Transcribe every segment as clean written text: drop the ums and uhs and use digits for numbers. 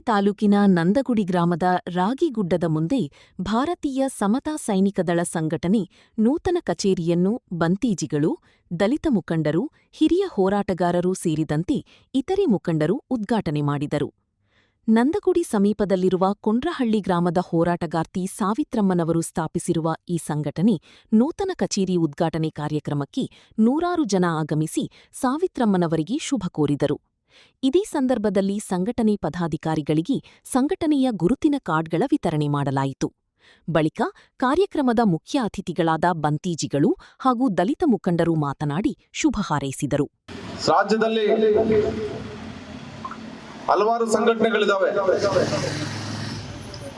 ತಾಲೂಕಿನ ನಂದಗುಡಿ ಗ್ರಾಮದ ರಾಗಿಗುಡ್ಡದ ಮುಂದೆ ಭಾರತೀಯ ಸಮತಾ ಸೈನಿಕ ದಳ ಸಂಘಟನೆ ನೂತನ ಕಚೇರಿಯನ್ನು ಬಂತೀಜಿಗಳು, ದಲಿತ ಮುಖಂಡರು, ಹಿರಿಯ ಹೋರಾಟಗಾರರು ಸೇರಿದಂತೆ ಇತರೆ ಮುಖಂಡರು ಉದ್ಘಾಟನೆ ಮಾಡಿದರು. ನಂದಗುಡಿ ಸಮೀಪದಲ್ಲಿರುವ ಕೊಂಡ್ರಹಳ್ಳಿ ಗ್ರಾಮದ ಹೋರಾಟಗಾರ್ತಿ ಸಾವಿತ್ರಮ್ಮನವರು ಸ್ಥಾಪಿಸಿರುವ ಈ ಸಂಘಟನೆ ನೂತನ ಕಚೇರಿ ಉದ್ಘಾಟನೆ ಕಾರ್ಯಕ್ರಮಕ್ಕೆ ನೂರಾರು ಜನ ಆಗಮಿಸಿ ಸಾವಿತ್ರಮ್ಮನವರಿಗೆ ಶುಭ ಕೋರಿದರು. ಇದೇ ಸಂದರ್ಭದಲ್ಲಿ ಸಂಘಟನೆ ಪದಾಧಿಕಾರಿಗಳಿಗೆ ಸಂಘಟನೆಯ ಗುರುತಿನ ಕಾರ್ಡ್ಗಳ ವಿತರಣೆ ಮಾಡಲಾಯಿತು. ಬಳಿಕ ಕಾರ್ಯಕ್ರಮದ ಮುಖ್ಯ ಅತಿಥಿಗಳಾದ ಬಂತೀಜಿಗಳು ಹಾಗೂ ದಲಿತ ಮುಖಂಡರು ಮಾತನಾಡಿ ಶುಭ ಹಾರೈಸಿದರು. ರಾಜ್ಯದಲ್ಲಿ ಹಲವಾರು ಸಂಘಟನೆಗಳಿದಾವೆ.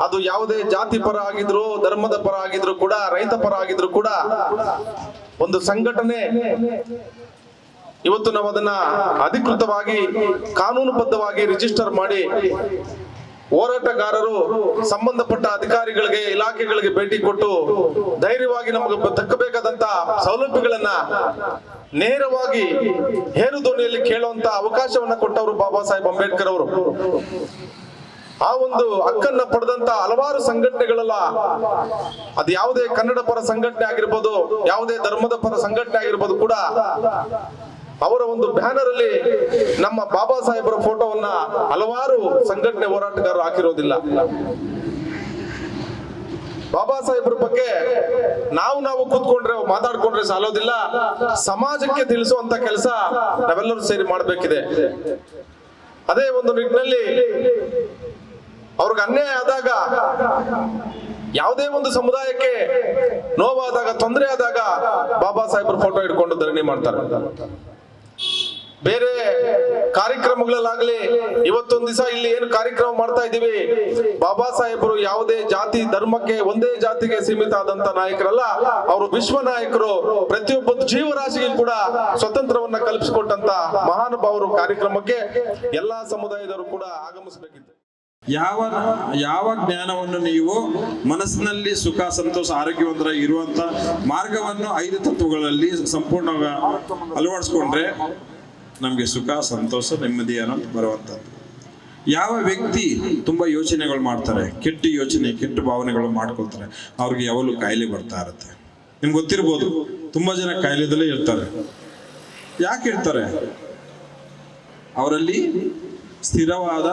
ಅದು ಯಾವುದೇ ಜಾತಿ ಪರ ಆಗಿದ್ರು, ಧರ್ಮದ ಪರ ಆಗಿದ್ರು ಕೂಡ, ರೈತ ಪರ ಆಗಿದ್ರು ಕೂಡ ಒಂದು ಸಂಘಟನೆ ಇವತ್ತು ನಾವು ಅದನ್ನ ಅಧಿಕೃತವಾಗಿ ಕಾನೂನುಬದ್ಧವಾಗಿ ರಿಜಿಸ್ಟರ್ ಮಾಡಿ ಹೋರಾಟಗಾರರು ಸಂಬಂಧಪಟ್ಟ ಅಧಿಕಾರಿಗಳಿಗೆ, ಇಲಾಖೆಗಳಿಗೆ ಭೇಟಿ ಕೊಟ್ಟು ಧೈರ್ಯವಾಗಿ ನಮಗೆ ತಕ್ಕಬೇಕಾದಂತ ಸೌಲಭ್ಯಗಳನ್ನ ನೇರವಾಗಿ ಹೇರು ಧ್ವನಿಯಲ್ಲಿ ಕೇಳುವಂತ ಅವಕಾಶವನ್ನ ಕೊಟ್ಟವರು ಬಾಬಾ ಸಾಹೇಬ್ ಅಂಬೇಡ್ಕರ್ ಅವರು. ಆ ಒಂದು ಹಕ್ಕನ್ನ ಪಡೆದಂತ ಹಲವಾರು ಸಂಘಟನೆಗಳೆಲ್ಲ, ಅದು ಯಾವುದೇ ಕನ್ನಡ ಪರ ಸಂಘಟನೆ ಆಗಿರ್ಬೋದು, ಯಾವುದೇ ಧರ್ಮದ ಪರ ಸಂಘಟನೆ ಆಗಿರ್ಬೋದು ಕೂಡ ಅವರ ಒಂದು ಬ್ಯಾನರ್ ಅಲ್ಲಿ ನಮ್ಮ ಬಾಬಾ ಸಾಹೇಬರ ಫೋಟೋವನ್ನ ಹಲವಾರು ಸಂಘಟನೆ ಹೋರಾಟಗಾರರು ಹಾಕಿರೋದಿಲ್ಲ. ಬಾಬಾ ಸಾಹೇಬ್ರ ಬಗ್ಗೆ ನಾವು ಕೂತ್ಕೊಂಡ್ರೆ ಮಾತಾಡ್ಕೊಂಡ್ರೆ ಸಾಲೋದಿಲ್ಲ. ಸಮಾಜಕ್ಕೆ ತಿಳಿಸುವಂತ ಕೆಲಸ ನಾವೆಲ್ಲರೂ ಸೇರಿ ಮಾಡಬೇಕಿದೆ. ಅದೇ ಒಂದು ನಿಟ್ಟಿನಲ್ಲಿ ಅವ್ರಿಗೆ ಅನ್ಯಾಯ ಆದಾಗ, ಯಾವುದೇ ಒಂದು ಸಮುದಾಯಕ್ಕೆ ನೋವಾದಾಗ, ತೊಂದರೆ ಆದಾಗ ಬಾಬಾ ಸಾಹೇಬ್ರ ಫೋಟೋ ಇಟ್ಕೊಂಡು ಧರಣಿ ಮಾಡ್ತಾರೆ. ಬೇರೆ ಕಾರ್ಯಕ್ರಮಗಳಲ್ಲಾಗ್ಲಿ, ಇವತ್ತೊಂದ್ ದಿವಸ ಇಲ್ಲಿ ಏನು ಕಾರ್ಯಕ್ರಮ ಮಾಡ್ತಾ ಇದೀವಿ, ಬಾಬಾ ಸಾಹೇಬರು ಯಾವುದೇ ಜಾತಿ ಧರ್ಮಕ್ಕೆ, ಒಂದೇ ಜಾತಿಗೆ ಸೀಮಿತ ಆದಂತ ನಾಯಕರಲ್ಲ. ಅವರು ವಿಶ್ವ ನಾಯಕರು. ಪ್ರತಿಯೊಬ್ಬ ಜೀವರಾಶಿಗೂ ಕೂಡ ಸ್ವತಂತ್ರವನ್ನ ಕಲ್ಪಿಸಿಕೊಟ್ಟಂತ ಮಹಾನುಭಾವರು. ಕಾರ್ಯಕ್ರಮಕ್ಕೆ ಎಲ್ಲಾ ಸಮುದಾಯದವರು ಕೂಡ ಆಗಮಿಸಬೇಕಿತ್ತು. ಯಾವ ಜ್ಞಾನವನ್ನು ನೀವು ಮನಸ್ಸಿನಲ್ಲಿ ಸುಖ, ಸಂತೋಷ, ಆರೋಗ್ಯವಂತರ ಇರುವಂತ ಮಾರ್ಗವನ್ನು 5 ತತ್ವಗಳಲ್ಲಿ ಸಂಪೂರ್ಣವಾಗಿ ಅಳವಡಿಸ್ಕೊಂಡ್ರೆ ನಮಗೆ ಸುಖ, ಸಂತೋಷ, ನೆಮ್ಮದಿ ಅನ್ನೋದು ಬರುವಂಥದ್ದು. ಯಾವ ವ್ಯಕ್ತಿ ತುಂಬಾ ಯೋಚನೆಗಳು ಮಾಡ್ತಾರೆ, ಕೆಟ್ಟ ಯೋಚನೆ, ಕೆಟ್ಟ ಭಾವನೆಗಳು ಮಾಡ್ಕೊಳ್ತಾರೆ, ಅವ್ರಿಗೆ ಯಾವಾಗಲೂ ಕಾಯಿಲೆ ಬರ್ತಾ ಇರುತ್ತೆ. ನಿಮ್ಗೆ ಗೊತ್ತಿರ್ಬೋದು, ತುಂಬಾ ಜನ ಕಾಯಿಲೆದಲ್ಲೇ ಇರ್ತಾರೆ. ಯಾಕೆ ಇರ್ತಾರೆ? ಅವರಲ್ಲಿ ಸ್ಥಿರವಾದ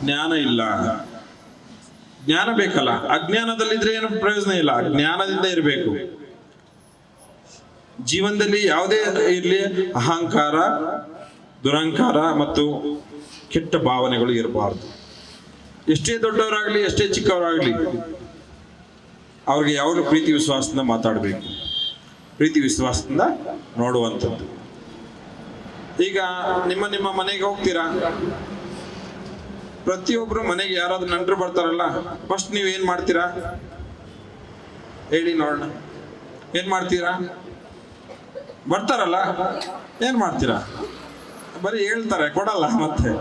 ಜ್ಞಾನ ಇಲ್ಲ. ಜ್ಞಾನ ಬೇಕಲ್ಲ. ಅಜ್ಞಾನದಲ್ಲಿದ್ರೆ ಏನು ಪ್ರಯೋಜನ ಇಲ್ಲ, ಜ್ಞಾನದಿಂದ ಇರಬೇಕು. ಜೀವನದಲ್ಲಿ ಯಾವುದೇ ಇರಲಿ, ಅಹಂಕಾರ, ದುರಹಂಕಾರ ಮತ್ತು ಕೆಟ್ಟ ಭಾವನೆಗಳು ಇರಬಾರ್ದು. ಎಷ್ಟೇ ದೊಡ್ಡವರಾಗ್ಲಿ, ಎಷ್ಟೇ ಚಿಕ್ಕವರಾಗ್ಲಿ, ಅವ್ರಿಗೆ ಯಾವಾಗಲೂ ಪ್ರೀತಿ ವಿಶ್ವಾಸದಿಂದ ಮಾತಾಡಬೇಕು, ಪ್ರೀತಿ ವಿಶ್ವಾಸದಿಂದ ನೋಡುವಂಥದ್ದು. ಈಗ ನಿಮ್ಮ ಮನೆಗೆ ಹೋಗ್ತೀರಾ, ಪ್ರತಿಯೊಬ್ರು ಮನೆಗೆ ಯಾರಾದ್ರೂ ನೆಂಟರು ಬರ್ತಾರಲ್ಲ, ಫಸ್ಟ್ ನೀವು ಏನ್ ಮಾಡ್ತೀರಾ ಹೇಳಿ ನೋಡೋಣ? ಏನ್ ಮಾಡ್ತೀರಾ? ಬರ್ತಾರಲ್ಲ, ಏನ್ ಮಾಡ್ತೀರಾ? ಬರೀ ಹೇಳ್ತಾರೆ, ಕೊಡಲ್ಲ ಮತ್ತೆ.